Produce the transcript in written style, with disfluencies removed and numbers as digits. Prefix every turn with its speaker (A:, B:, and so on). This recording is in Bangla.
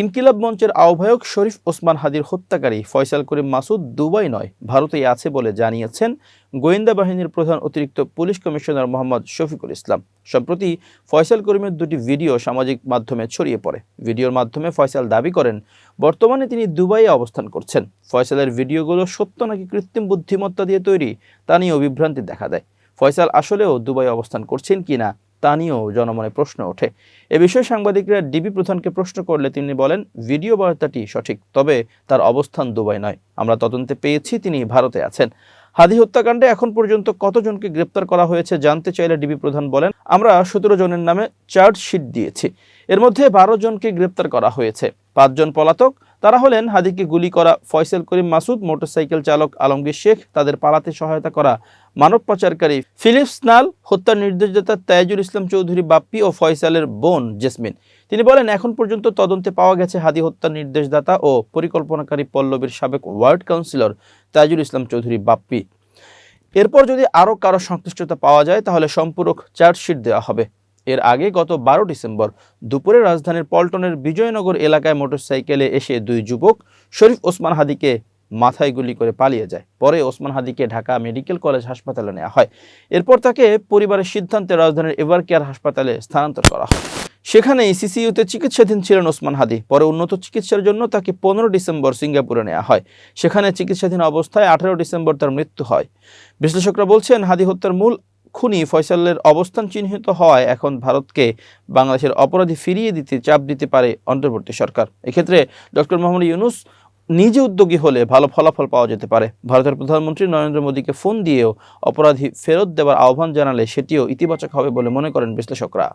A: ইনকিলাব মঞ্চের আহ্বায়ক শরীফ ওসমান হাদির হত্যাকারী ফয়সাল করিম মাসুদ দুবাই নয়, ভারতেই আছে বলে জানিয়েছেন গোয়েন্দা বাহিনীর প্রধান অতিরিক্ত পুলিশ কমিশনার মোহাম্মদ শফিকুল ইসলাম। সম্প্রতি ফয়সাল করিমের দুটি ভিডিও সামাজিক মাধ্যমে ছড়িয়ে পড়ে। ভিডিওর মাধ্যমে ফয়সাল দাবি করেন বর্তমানে তিনি দুবাইয়ে অবস্থান করছেন। ফয়সালের ভিডিওগুলো সত্য নাকি কৃত্রিম বুদ্ধিমত্তা দিয়ে তৈরি তা নিয়েও বিভ্রান্তি দেখা দেয়। ফয়সাল আসলেও দুবাই অবস্থান করছেন কিনা তা নিয়েও জনমনে প্রশ্ন ওঠে। এ বিষয়ে সাংবাদিকরা ডিবি প্রধানকে প্রশ্ন করলে তিনি বলেন, ভিডিও বার্তাটি সঠিক, তবে তার অবস্থান দুবাই নয়। আমরা তদন্তে পেয়েছি তিনি ভারতে আছেন। হাদি হত্যাকাণ্ডে এখন পর্যন্ত কতজনকে গ্রেপ্তার করা হয়েছে জানতে চাইলে ডিবি প্রধান বলেন, আমরা 17 জনের নামে চার্জশিট দিয়েছি। এর মধ্যে 12 জনকে গ্রেপ্তার করা হয়েছে। 5 জন পলাতক। তারা হলেন হাদিকে গুলি করা ফয়সাল করিম মাসুদ, মোটরসাইকেল চালক আলমগীর শেখ, তাদের পালাতে সহায়তা করা মানব পাচারকারী ফিলিপস নাল, হত্যার নির্দেশদাতা তাইজুল ইসলাম চৌধুরী বাপ্পি ও ফয়সালের বোন জেসমিন। তিনি বলেন, এখন পর্যন্ত তদন্তে পাওয়া গেছে হাদি হত্যার নির্দেশদাতা ও পরিকল্পনাকারী পল্লবীর সাবেক ওয়ার্ড কাউন্সিলর তাইজুল ইসলাম চৌধুরী বাপ্পি। এরপর যদি আরও কারো সংশ্লিষ্টতা পাওয়া যায় তাহলে সম্পূরক চার্জশিট দেওয়া হবে। এর আগে গত 12 ডিসেম্বর দুপুরে রাজধানীর পল্টনের বিজয়নগর এলাকায় মোটরসাইকেলে এসে 2 যুবক শরীফ ওসমান হাদিকে মাথায় গুলি করে পালিয়ে যায়। পরে ওসমান হাদিকে ঢাকা মেডিকেল কলেজ হাসপাতালে নেওয়া হয়। এরপর তাকে পরিবারের সিদ্ধান্তে রাজধানীর এভার কেয়ার হাসপাতালে স্থানান্তর করা হয়। সেখানেই সিসিইউতে চিকিৎসাধীন ছিলেন ওসমান হাদি। পরে উন্নত চিকিৎসার জন্য তাকে 15 ডিসেম্বর সিঙ্গাপুরে নেওয়া হয়। সেখানে চিকিৎসাধীন অবস্থায় 18 ডিসেম্বর তার মৃত্যু হয়। বিশ্লেষকরা বলছেন, হাদি হত্যার মূল খুনি ফয়সালের অবস্থান চিহ্নিত হওয়ায় এখন ভারতকে বাংলাদেশের অপরাধী ফিরিয়ে দিতে চাপ দিতে পারে অন্তর্বর্তী সরকার। এক্ষেত্রে ডক্টর মোহাম্মদ ইউনূস নিজে উদ্যোগী হলে ভালো ফলাফল পাওয়া যেতে পারে। ভারতের প্রধানমন্ত্রী নরেন্দ্র মোদীকে ফোন দিয়েও অপরাধী ফেরত দেওয়ার আহ্বান জানালে সেটিও ইতিবাচক হবে বলে মনে করেন বিশ্লেষকরা।